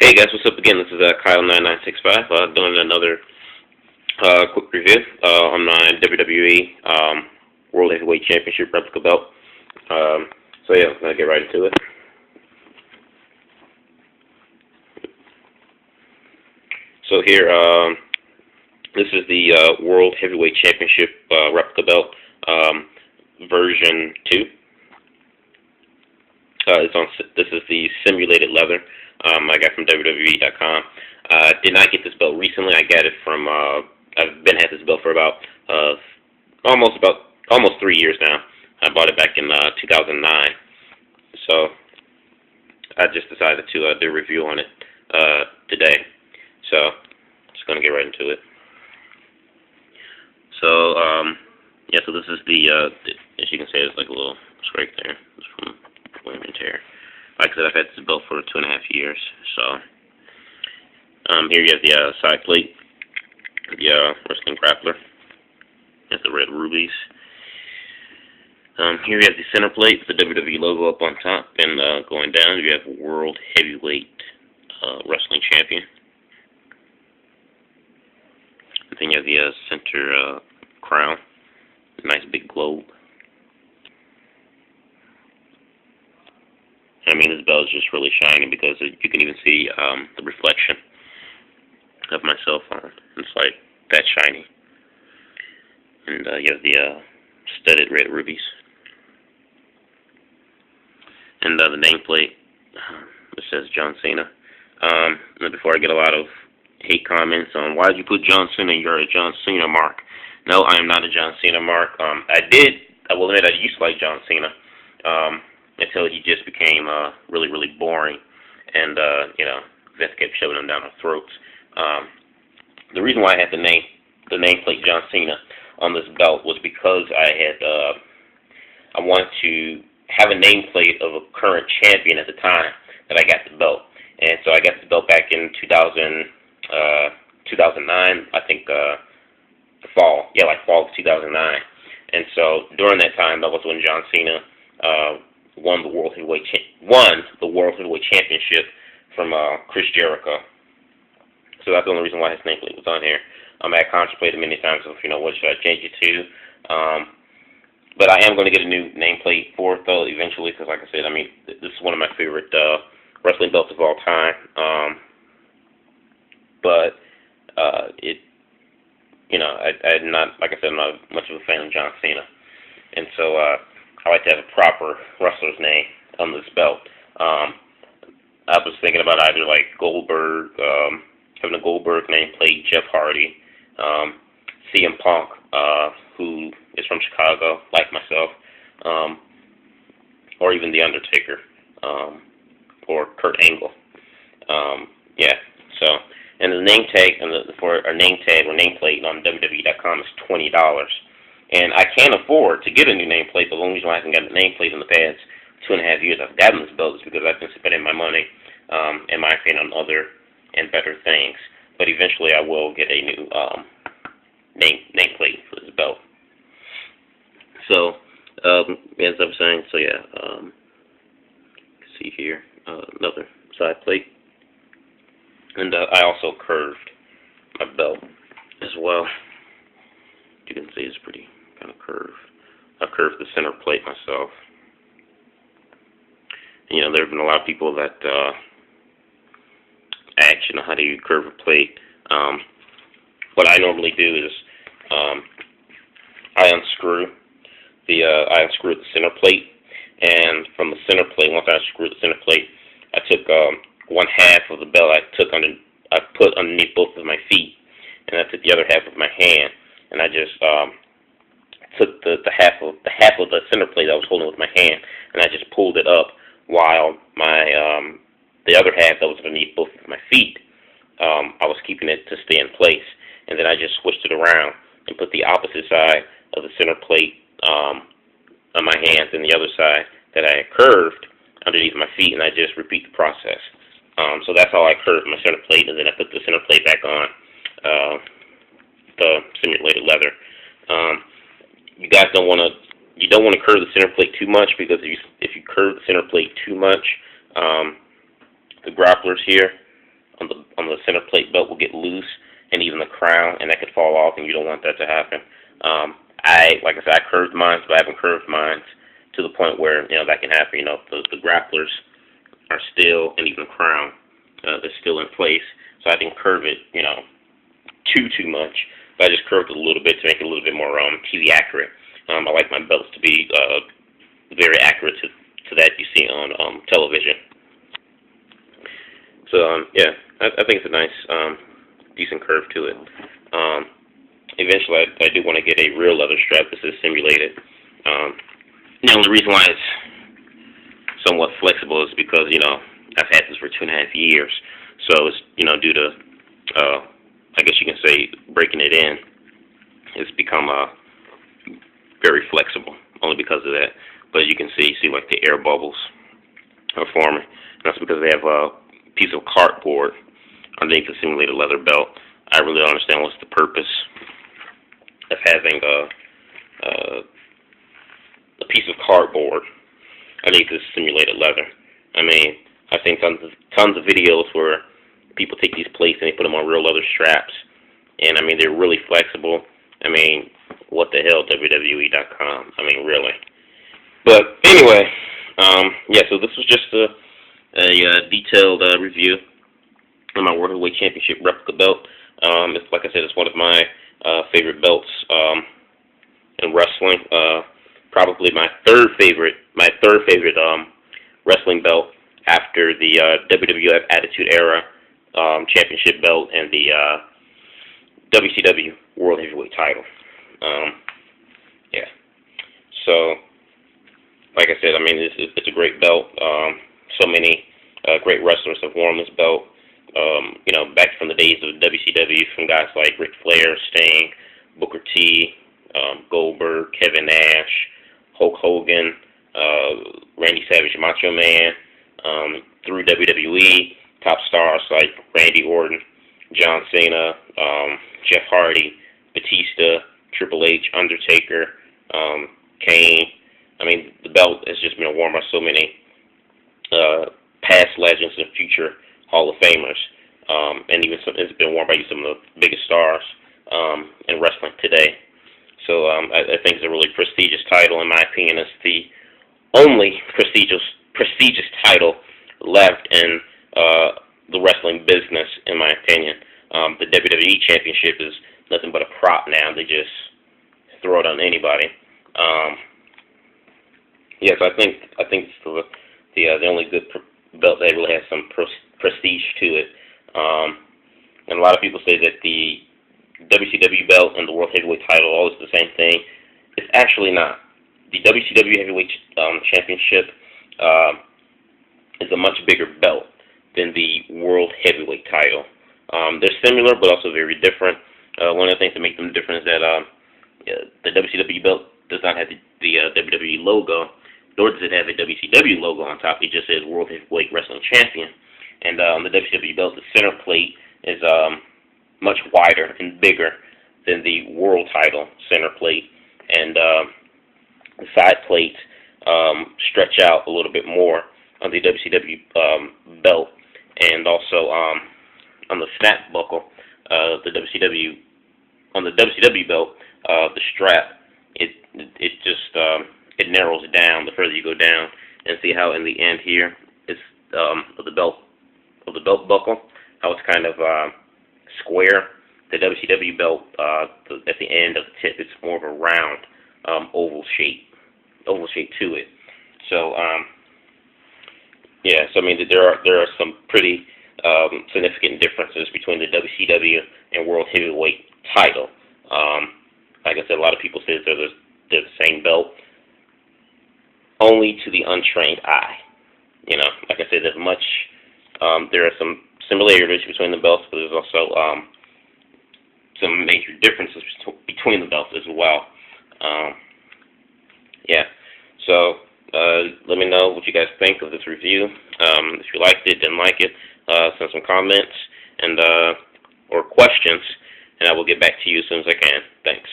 Hey guys, what's up again? This is Kyle9965 doing another quick review on my WWE World Heavyweight Championship replica belt. So yeah, I'm gonna get right into it. So here, this is the World Heavyweight Championship replica belt version 2. This is the simulated leather. I got from WWE.com. Did not get this belt recently. I got it from. I've been had this belt for about almost 3 years now. I bought it back in 2009. So I just decided to do a review on it today. So just gonna get right into it. So yeah. So this is as you can see, it's like a little scrape there. It's from wear and tear. Like I said, I've had this belt for 2.5 years. So here you have the side plate, the wrestling grappler. There's the red rubies. Here you have the center plate with the WWE logo up on top, and going down you have World Heavyweight Wrestling Champion. And then you have the center crown, nice big globe. I mean, this belt is just really shiny because you can even see the reflection of my cell phone. It's like that shiny. And you have the studded red rubies. And the nameplate, it says John Cena. Before I get a lot of hate comments on why did you put John Cena, you're a John Cena mark. No, I am not a John Cena mark. I will admit I used to like John Cena. Until he just became really, really boring, and Vince kept shoving him down our throats. The reason why I had the nameplate John Cena on this belt was because I wanted to have a nameplate of a current champion at the time that I got the belt, and so I got the belt back in 2009, I think, fall of 2009, and so during that time that was when John Cena won the World Heavyweight Championship from Chris Jericho. So that's the only reason why his nameplate was on here. I contemplated many times of what should I change it to, but I am going to get a new nameplate for it though eventually, because like I said, I mean this is one of my favorite wrestling belts of all time. But I'm not, like I said, I'm not much of a fan of John Cena, and so I like to have a proper wrestler's name on this belt. I was thinking about either like Goldberg, having a Goldberg nameplate, Jeff Hardy, CM Punk, who is from Chicago, like myself, or even The Undertaker, or Kurt Angle. Yeah. So, and the name tag for a name tag or nameplate on WWE.com is $20. And I can't afford to get a new nameplate. The only reason why I haven't gotten a nameplate in the past 2.5 years I've gotten this belt is because I've been spending my money, in my opinion, on other and better things. But eventually I will get a new nameplate for this belt. So, as I was saying, so yeah, see here, another side plate. And I also curved my belt as well. You can see it's pretty kind of curved. I curved the center plate myself. And, there have been a lot of people that ask, how do you curve a plate? What I normally do is I unscrew the center plate, and from the center plate, once I unscrewed the center plate, I took one half of the belt I put underneath both of my feet, and I took the other half of my hand, and I just took the half of the center plate I was holding with my hand, and I just pulled it up while the other half that was underneath both of my feet, I was keeping it to stay in place, and then I just switched it around and put the opposite side of the center plate on my hands and the other side that I had curved underneath my feet, and I just repeat the process. So that's how I curved my center plate, and then I put the center plate back on the simulated leather. You guys don't want to curve the center plate too much, because if you curve the center plate too much, the grapplers here center plate belt will get loose, and even the crown, and that could fall off, and you don't want that to happen. Like I said, I curved mine, but I haven't curved mine to the point where that can happen. The grapplers are still, and even the crown is still in place, so I didn't curve it, too much. But I just curved it a little bit to make it a little bit more TV accurate. I like my belts to be very accurate to that you see on television. So yeah, I think it's a nice, decent curve to it. Eventually, I do want to get a real leather strap. This is simulated. Now, the reason why it's somewhat flexible is because I've had this for 2.5 years, so it's due to I guess you can say breaking it in, it's become very flexible only because of that. But you can see like the air bubbles are forming. And that's because they have a piece of cardboard underneath the simulated leather belt. I really don't understand what's the purpose of having a piece of cardboard underneath the simulated leather. I mean, I've seen tons of videos where people take these plates and they put them on real leather straps, and I mean they're really flexible. I mean, what the hell, WWE.com? I mean, really. But anyway, yeah. So this was just a detailed review of my World Heavyweight Championship replica belt. It's like I said, it's one of my favorite belts in wrestling. Probably my third favorite wrestling belt after the WWF Attitude Era Championship belt and the WCW World Heavyweight title. Yeah. So, like I said, I mean, it's a great belt. So many great wrestlers have worn this belt. Back from the days of WCW, from guys like Ric Flair, Sting, Booker T, Goldberg, Kevin Nash, Hulk Hogan, Randy Savage, Macho Man, through WWE, top stars like Randy Orton, John Cena, Jeff Hardy, Batista, Triple H, Undertaker, Kane. I mean, the belt has just been worn by so many past legends and future Hall of Famers, and even it's been worn by some of the biggest stars in wrestling today. So I think it's a really prestigious title. In my opinion, it's the only prestigious title left in the wrestling business, in my opinion. The WWE Championship is nothing but a prop now. They just throw it on anybody. Yes, I think it's the only good belt that really has some prestige to it. And a lot of people say that the WCW belt and the World Heavyweight title are always the same thing. It's actually not. The WCW Heavyweight Championship is a much bigger belt than the World Heavyweight title. They're similar, but also very different. One of the things that make them different is that the WCW belt does not have the WWE logo, nor does it have a WCW logo on top. It just says World Heavyweight Wrestling Champion. And on the WCW belt, the center plate is much wider and bigger than the world title center plate. And the side plates stretch out a little bit more on the WCW belt. And also on the snap buckle, on the WCW belt, the strap, it just it narrows down the further you go down. And see how in the end here it's of the belt buckle, how it's kind of square. The WCW belt at the end of the tip, it's more of a round oval shape to it. So yeah, so I mean there are some pretty significant differences between the WCW and World Heavyweight title. Like I said, a lot of people say that they're the same belt, only to the untrained eye. Like I said, there are some similarities between the belts, but there's also some major differences between the belts as well. Yeah, so let me know what you guys think of this review. If you liked it, didn't like it, send some comments and or questions, and I will get back to you as soon as I can. Thanks.